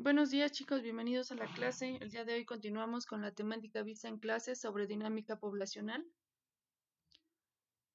Buenos días chicos, bienvenidos a la clase. El día de hoy continuamos con la temática vista en clases sobre dinámica poblacional.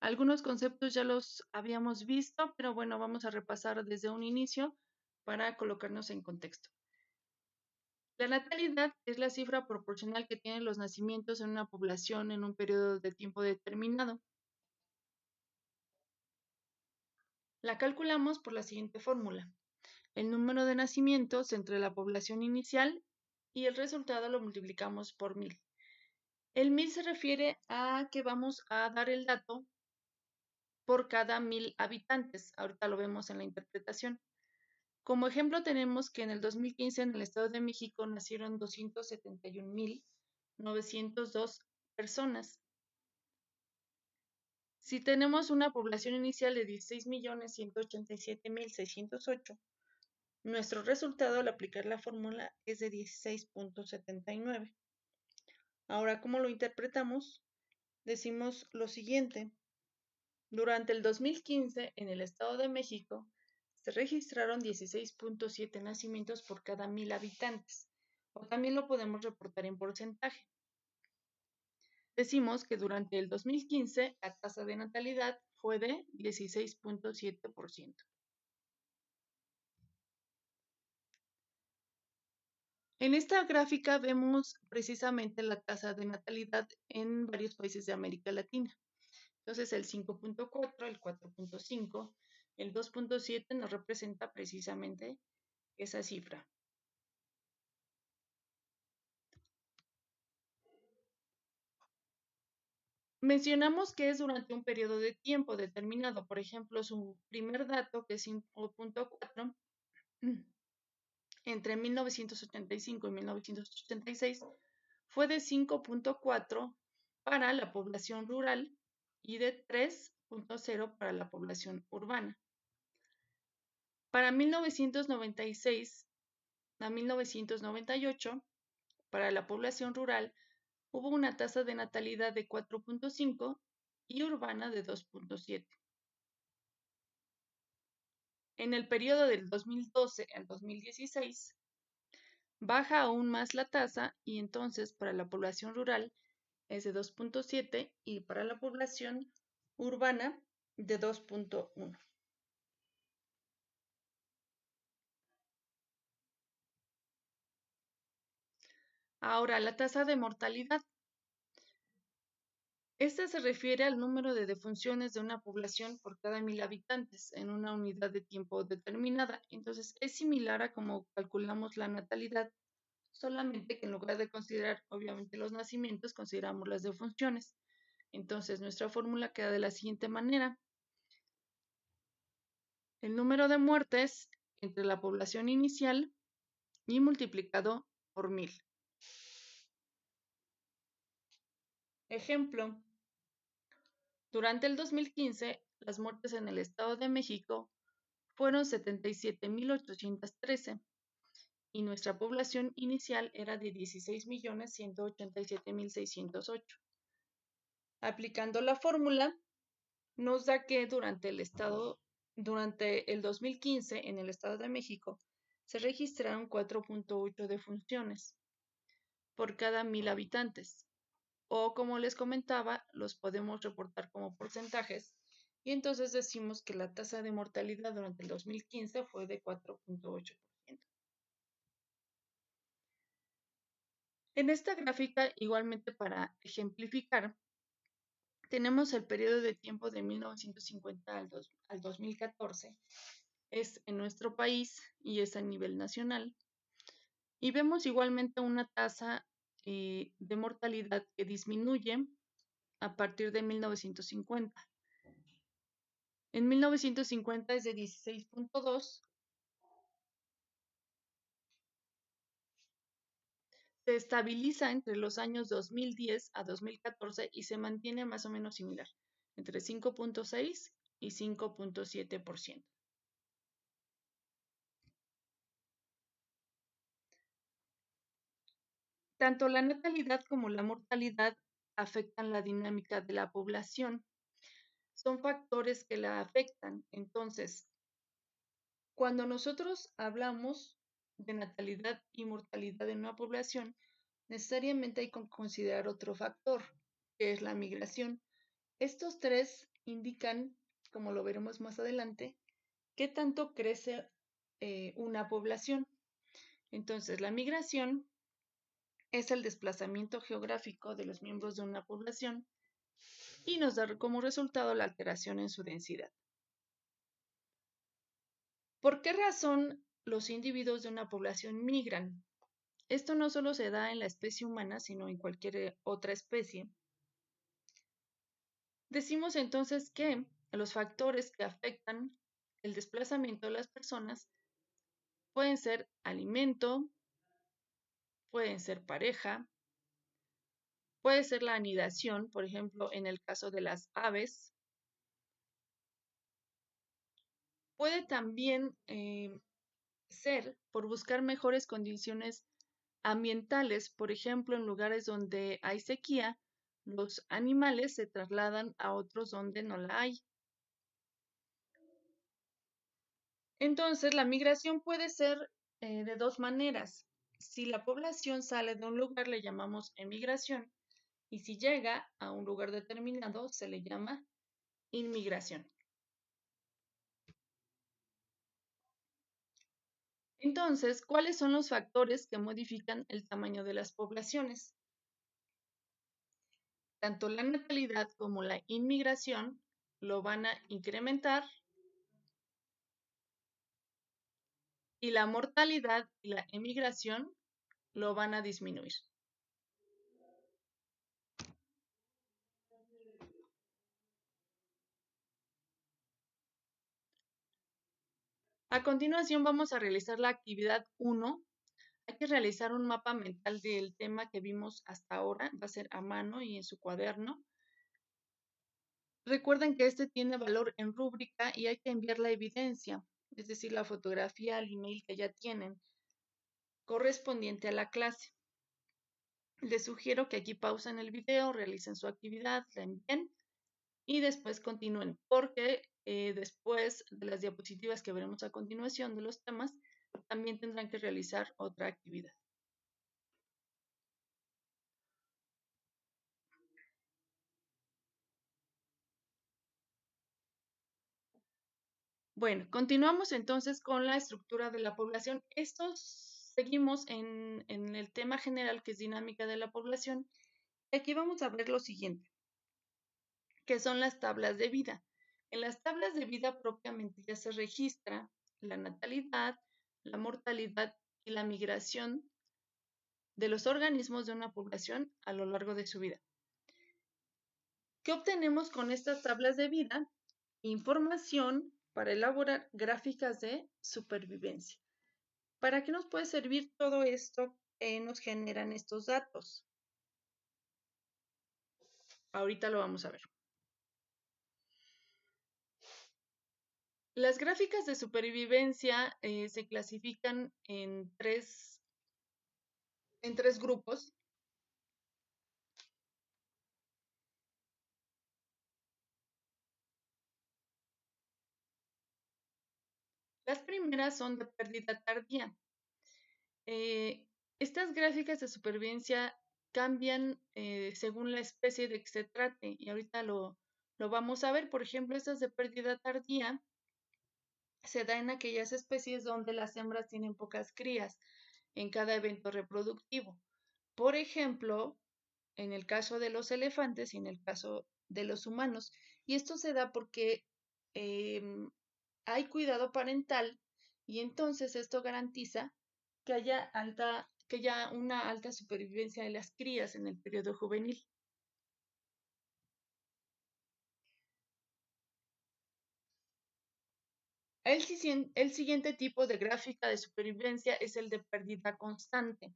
Algunos conceptos ya los habíamos visto, pero bueno, vamos a repasar desde un inicio para colocarnos en contexto. La natalidad es la cifra proporcional que tienen los nacimientos en una población en un periodo de tiempo determinado. La calculamos por la siguiente fórmula. El número de nacimientos entre la población inicial y el resultado lo multiplicamos por 1000. El 1000 se refiere a que vamos a dar el dato por cada 1000 habitantes. Ahorita lo vemos en la interpretación. Como ejemplo tenemos que en el 2015 en el Estado de México nacieron 271,902 personas. Si tenemos una población inicial de 16,187,608, nuestro resultado al aplicar la fórmula es de 16,79. Ahora, ¿cómo lo interpretamos? Decimos lo siguiente. Durante el 2015, en el Estado de México, se registraron 16,7 nacimientos por cada 1000 habitantes, o también lo podemos reportar en porcentaje. Decimos que durante el 2015 la tasa de natalidad fue de 16,7%. En esta gráfica vemos precisamente la tasa de natalidad en varios países de América Latina. Entonces el 5,4, el 4,5, el 2,7 nos representa precisamente esa cifra. Mencionamos que es durante un periodo de tiempo determinado. Por ejemplo, su primer dato, que es 5,4, entre 1985 y 1986, fue de 5,4 para la población rural y de 3,0 para la población urbana. Para 1996 a 1998, para la población rural, hubo una tasa de natalidad de 4,5 y urbana de 2,7. En el periodo del 2012 al 2016, baja aún más la tasa y entonces para la población rural es de 2,7 y para la población urbana de 2,1. Ahora, la tasa de mortalidad. Esta se refiere al número de defunciones de una población por cada 1000 habitantes en una unidad de tiempo determinada. Entonces, es similar a cómo calculamos la natalidad, solamente que en lugar de considerar, obviamente, los nacimientos, consideramos las defunciones. Entonces, nuestra fórmula queda de la siguiente manera. El número de muertes entre la población inicial y multiplicado por 1000. Ejemplo, durante el 2015, las muertes en el Estado de México fueron 77,813 y nuestra población inicial era de 16,187,608. Aplicando la fórmula, nos da que durante el 2015 en el Estado de México se registraron 4,8 defunciones por cada 1000 habitantes. O como les comentaba, los podemos reportar como porcentajes y entonces decimos que la tasa de mortalidad durante el 2015 fue de 4,8%. En esta gráfica, igualmente para ejemplificar, tenemos el periodo de tiempo de 1950 al 2014, es en nuestro país y es a nivel nacional. Y vemos igualmente una tasa de mortalidad que disminuye a partir de 1950. En 1950 es de 16,2. Se estabiliza entre los años 2010 a 2014 y se mantiene más o menos similar, entre 5,6 y 5,7%. Tanto la natalidad como la mortalidad afectan la dinámica de la población. Son factores que la afectan. Entonces, cuando nosotros hablamos de natalidad y mortalidad en una población, necesariamente hay que considerar otro factor, que es la migración. Estos tres indican, como lo veremos más adelante, qué tanto crece una población. Entonces, la migración es el desplazamiento geográfico de los miembros de una población y nos da como resultado la alteración en su densidad. ¿Por qué razón los individuos de una población migran? Esto no solo se da en la especie humana, sino en cualquier otra especie. Decimos entonces que los factores que afectan el desplazamiento de las personas pueden ser alimento, pueden ser pareja, puede ser la anidación, por ejemplo, en el caso de las aves, puede también ser por buscar mejores condiciones ambientales, por ejemplo, en lugares donde hay sequía, los animales se trasladan a otros donde no la hay. Entonces, la migración puede ser de dos maneras. Si la población sale de un lugar, le llamamos emigración, y si llega a un lugar determinado, se le llama inmigración. Entonces, ¿cuáles son los factores que modifican el tamaño de las poblaciones? Tanto la natalidad como la inmigración lo van a incrementar y la mortalidad y la emigración lo van a disminuir. A continuación vamos a realizar la actividad 1. Hay que realizar un mapa mental del tema que vimos hasta ahora. Va a ser a mano y en su cuaderno. Recuerden que este tiene valor en rúbrica y hay que enviar la evidencia, es decir, la fotografía al email que ya tienen, correspondiente a la clase. Les sugiero que aquí pausen el video, realicen su actividad, la envíen y después continúen, porque después de las diapositivas que veremos a continuación de los temas, también tendrán que realizar otra actividad. Bueno, continuamos entonces con la estructura de la población. Seguimos en el tema general que es dinámica de la población. Y aquí vamos a ver lo siguiente, que son las tablas de vida. En las tablas de vida propiamente ya se registra la natalidad, la mortalidad y la migración de los organismos de una población a lo largo de su vida. ¿Qué obtenemos con estas tablas de vida? Información para elaborar gráficas de supervivencia. ¿Para qué nos puede servir todo esto que nos generan estos datos? Ahorita lo vamos a ver. Las gráficas de supervivencia se clasifican en tres grupos. Las primeras son de pérdida tardía. Estas gráficas de supervivencia cambian según la especie de que se trate y ahorita lo vamos a ver. Por ejemplo, estas de pérdida tardía se da en aquellas especies donde las hembras tienen pocas crías en cada evento reproductivo. Por ejemplo, en el caso de los elefantes y en el caso de los humanos. Y esto se da porque hay cuidado parental y entonces esto garantiza que haya una alta supervivencia de las crías en el periodo juvenil. El siguiente tipo de gráfica de supervivencia es el de pérdida constante.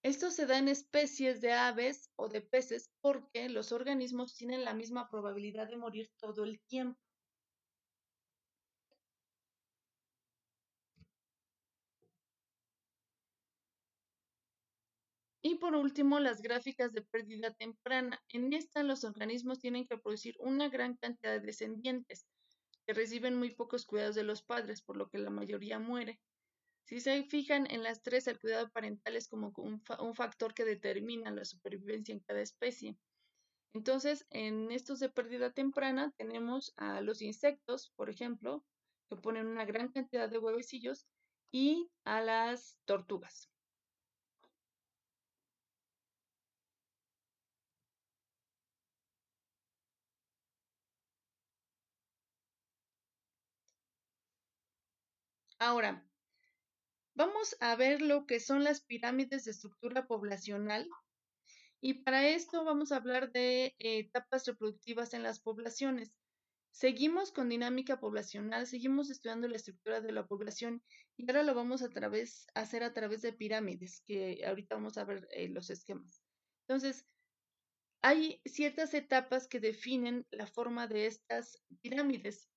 Esto se da en especies de aves o de peces porque los organismos tienen la misma probabilidad de morir todo el tiempo. Y por último, las gráficas de pérdida temprana. En esta, los organismos tienen que producir una gran cantidad de descendientes que reciben muy pocos cuidados de los padres, por lo que la mayoría muere. Si se fijan en las tres, el cuidado parental es como un factor que determina la supervivencia en cada especie. Entonces, en estos de pérdida temprana tenemos a los insectos, por ejemplo, que ponen una gran cantidad de huevecillos, y a las tortugas. Ahora, vamos a ver lo que son las pirámides de estructura poblacional, y para esto vamos a hablar de etapas reproductivas en las poblaciones. Seguimos con dinámica poblacional, seguimos estudiando la estructura de la población y ahora lo vamos a hacer a través de pirámides, que ahorita vamos a ver los esquemas. Entonces, hay ciertas etapas que definen la forma de estas pirámides.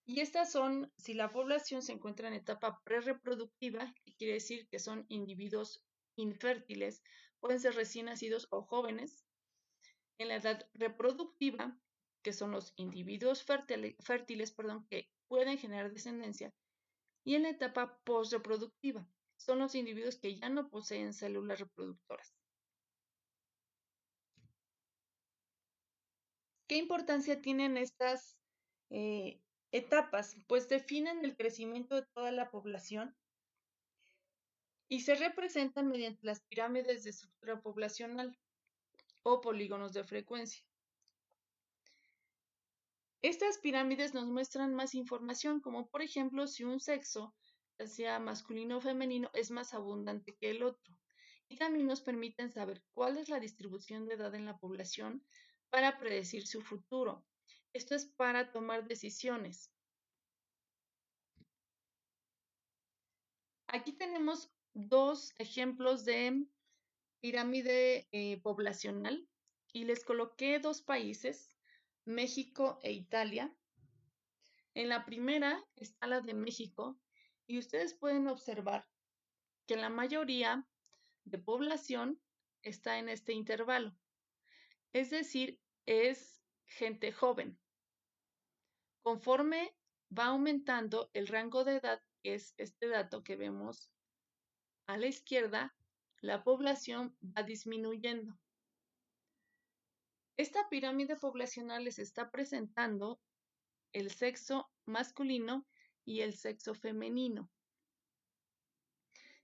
Y estas son, si la población se encuentra en etapa prerreproductiva, que quiere decir que son individuos infértiles, pueden ser recién nacidos o jóvenes. En la edad reproductiva, que son los individuos fértiles, que pueden generar descendencia. Y en la etapa postreproductiva, son los individuos que ya no poseen células reproductoras. ¿Qué importancia tienen estas etapas? Pues definen el crecimiento de toda la población y se representan mediante las pirámides de estructura poblacional o polígonos de frecuencia. Estas pirámides nos muestran más información, como por ejemplo si un sexo, ya sea masculino o femenino, es más abundante que el otro. Y también nos permiten saber cuál es la distribución de edad en la población para predecir su futuro. Esto es para tomar decisiones. Aquí tenemos dos ejemplos de pirámide poblacional y les coloqué dos países, México e Italia. En la primera está la de México y ustedes pueden observar que la mayoría de población está en este intervalo, es decir, es gente joven. Conforme va aumentando el rango de edad, que es este dato que vemos a la izquierda, la población va disminuyendo. Esta pirámide poblacional les está presentando el sexo masculino y el sexo femenino.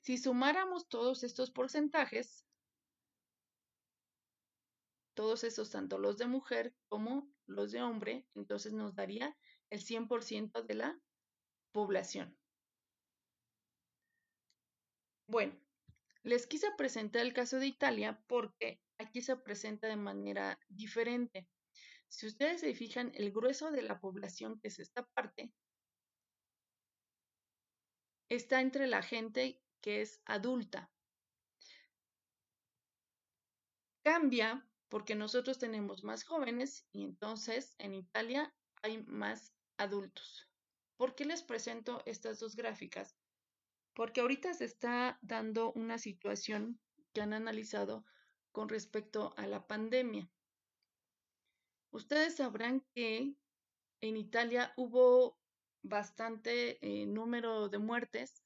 Si sumáramos todos estos porcentajes, todos esos, tanto los de mujer como los de hombre, entonces nos daría el 100% de la población. Bueno, les quise presentar el caso de Italia porque aquí se presenta de manera diferente. Si ustedes se fijan, el grueso de la población, que es esta parte, está entre la gente que es adulta. Cambia porque nosotros tenemos más jóvenes y entonces en Italia hay más adultos. ¿Por qué les presento estas dos gráficas? Porque ahorita se está dando una situación que han analizado con respecto a la pandemia. Ustedes sabrán que en Italia hubo bastante número de muertes,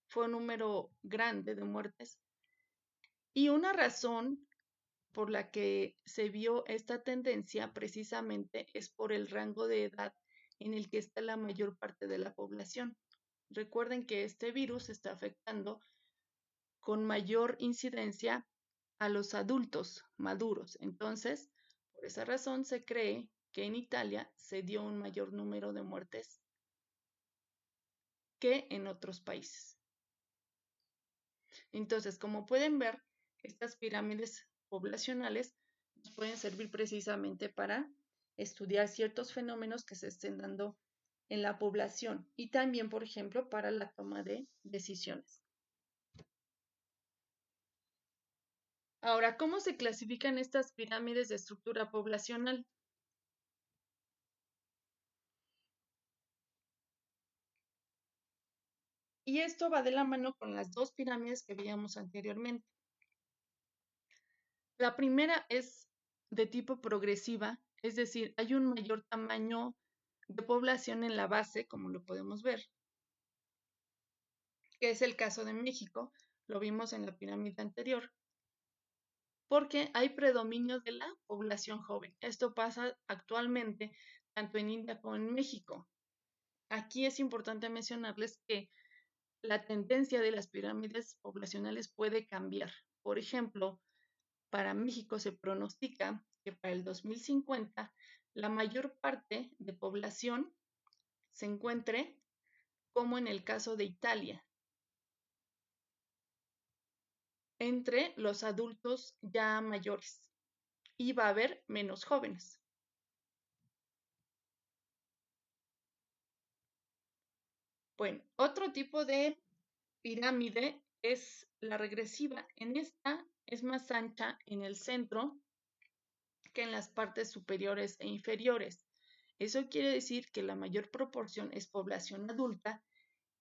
fue un número grande de muertes, y una razón por la que se vio esta tendencia precisamente es por el rango de edad en el que está la mayor parte de la población. Recuerden que este virus está afectando con mayor incidencia a los adultos maduros. Entonces, por esa razón se cree que en Italia se dio un mayor número de muertes que en otros países. Entonces, como pueden ver, estas pirámides poblacionales nos pueden servir precisamente para estudiar ciertos fenómenos que se estén dando en la población y también, por ejemplo, para la toma de decisiones. Ahora, ¿cómo se clasifican estas pirámides de estructura poblacional? Y esto va de la mano con las dos pirámides que veíamos anteriormente. La primera es de tipo progresiva, es decir, hay un mayor tamaño de población en la base, como lo podemos ver. que es el caso de México, lo vimos en la pirámide anterior, porque hay predominio de la población joven. Esto pasa actualmente tanto en India como en México. Aquí es importante mencionarles que la tendencia de las pirámides poblacionales puede cambiar. Por ejemplo, para México se pronostica que para el 2050 la mayor parte de población se encuentre como en el caso de Italia, entre los adultos ya mayores, y va a haber menos jóvenes. Bueno, otro tipo de pirámide es la regresiva. En esta es más ancha en el centro que en las partes superiores e inferiores. Eso quiere decir que la mayor proporción es población adulta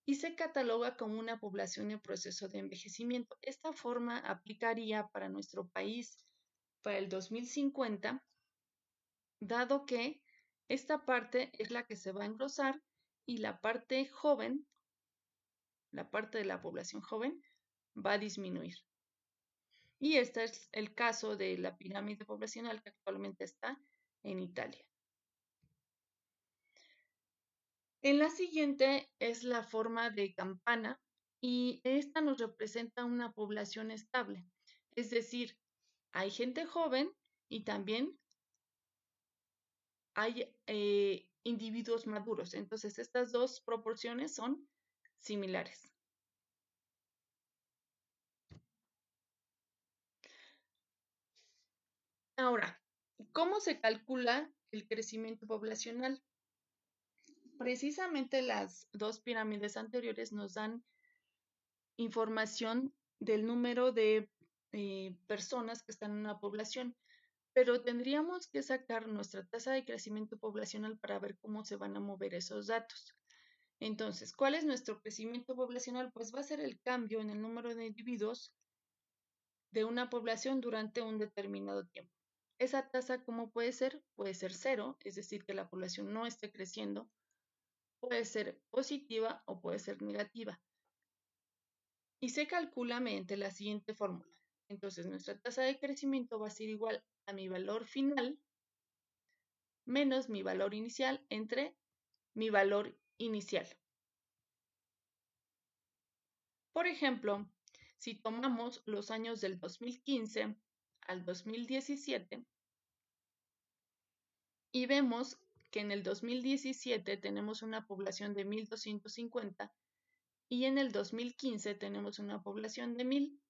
y se cataloga como una población en proceso de envejecimiento. Esta forma aplicaría para nuestro país para el 2050, dado que esta parte es la que se va a engrosar y la parte joven, la parte de la población joven, va a disminuir. Y este es el caso de la pirámide poblacional que actualmente está en Italia. En la siguiente es la forma de campana y esta nos representa una población estable. Es decir, hay gente joven y también hay individuos maduros. Entonces, estas dos proporciones son similares. Ahora, ¿cómo se calcula el crecimiento poblacional? Precisamente las dos pirámides anteriores nos dan información del número de personas que están en una población, pero tendríamos que sacar nuestra tasa de crecimiento poblacional para ver cómo se van a mover esos datos. Entonces, ¿cuál es nuestro crecimiento poblacional? Pues va a ser el cambio en el número de individuos de una población durante un determinado tiempo. Esa tasa, ¿cómo puede ser? Puede ser cero, es decir, que la población no esté creciendo, puede ser positiva o puede ser negativa. Y se calcula mediante la siguiente fórmula. Entonces, nuestra tasa de crecimiento va a ser igual a mi valor final menos mi valor inicial entre mi valor inicial. Por ejemplo, si tomamos los años del 2015 al 2017 y vemos que en el 2017 tenemos una población de 1,250 y en el 2015 tenemos una población de 1,000,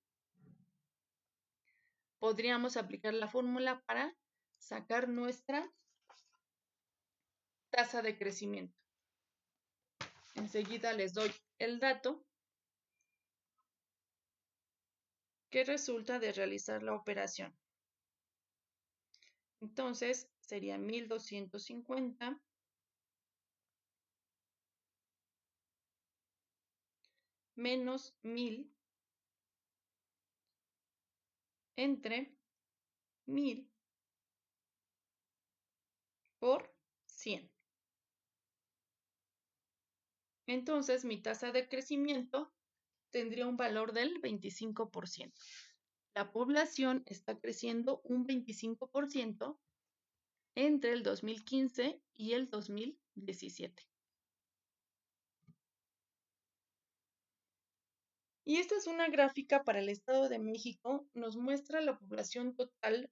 podríamos aplicar la fórmula para sacar nuestra tasa de crecimiento. Enseguida les doy el dato que resulta de realizar la operación. Entonces sería 1,250 menos 1,000 entre 1,000 por 100. Entonces mi tasa de crecimiento tendría un valor del 25%. La población está creciendo un 25% entre el 2015 y el 2017. Y esta es una gráfica para el Estado de México. Nos muestra la población total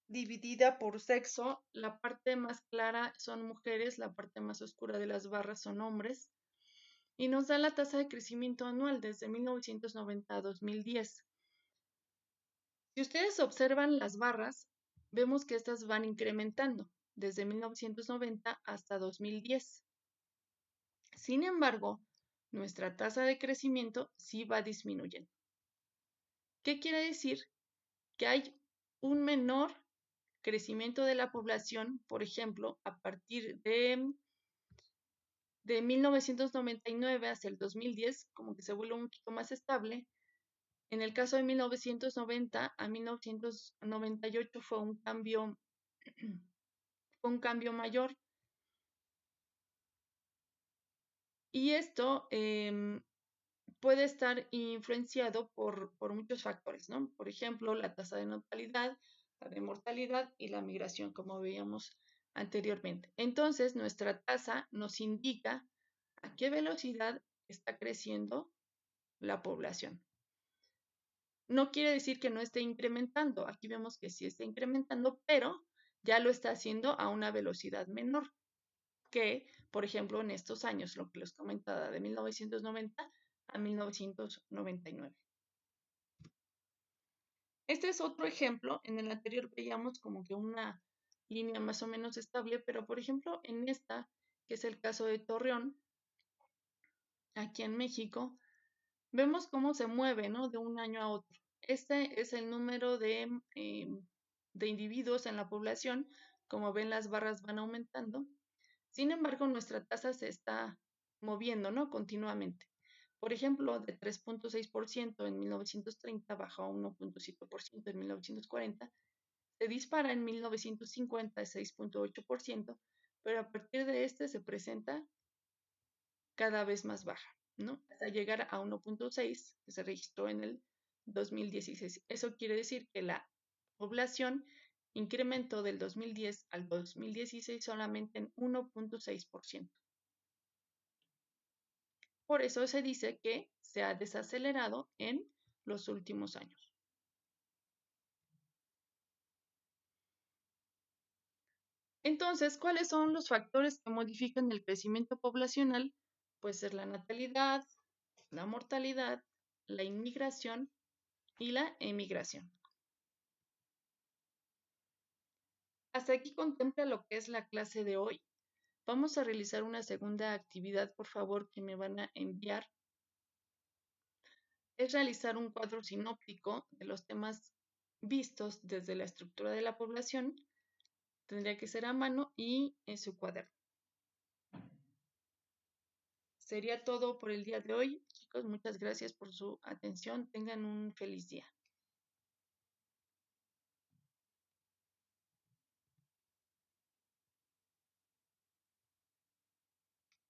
dividida por sexo. La parte más clara son mujeres, la parte más oscura de las barras son hombres. Y nos da la tasa de crecimiento anual desde 1990 a 2010. Si ustedes observan las barras, vemos que estas van incrementando desde 1990 hasta 2010. Sin embargo, nuestra tasa de crecimiento sí va disminuyendo. ¿Qué quiere decir? Que hay un menor crecimiento de la población, por ejemplo, a partir de 1999 hasta el 2010, como que se vuelve un poquito más estable. En el caso de 1990 a 1998 fue un cambio mayor. Y esto puede estar influenciado por muchos factores, ¿no? Por ejemplo, la tasa de natalidad, la de mortalidad y la migración, como veíamos anteriormente. Entonces, nuestra tasa nos indica a qué velocidad está creciendo la población. No quiere decir que no esté incrementando. Aquí vemos que sí está incrementando, pero ya lo está haciendo a una velocidad menor que, por ejemplo, en estos años, lo que les comentaba, de 1990 a 1999. Este es otro ejemplo. En el anterior veíamos como que una línea más o menos estable, pero por ejemplo, en esta, que es el caso de Torreón, aquí en México, vemos cómo se mueve, ¿no? De un año a otro. Este es el número de individuos en la población. Como ven, las barras van aumentando. Sin embargo, nuestra tasa se está moviendo, ¿no? Continuamente. Por ejemplo, de 3.6% en 1930 bajó a 1.7% en 1940. Se dispara en 1950 a 6.8%, pero a partir de este se presenta cada vez más baja, ¿no? Hasta llegar a 1.6 que se registró en el 2016. Eso quiere decir que la población incrementó del 2010 al 2016 solamente en 1.6%. Por eso se dice que se ha desacelerado en los últimos años. Entonces, ¿cuáles son los factores que modifican el crecimiento poblacional? Pues es la natalidad, la mortalidad, la inmigración y la emigración. Hasta aquí contempla lo que es la clase de hoy. Vamos a realizar una segunda actividad, por favor, que me van a enviar. Es realizar un cuadro sinóptico de los temas vistos desde la estructura de la población. Tendría que ser a mano y en su cuaderno. Sería todo por el día de hoy. Chicos, muchas gracias por su atención. Tengan un feliz día.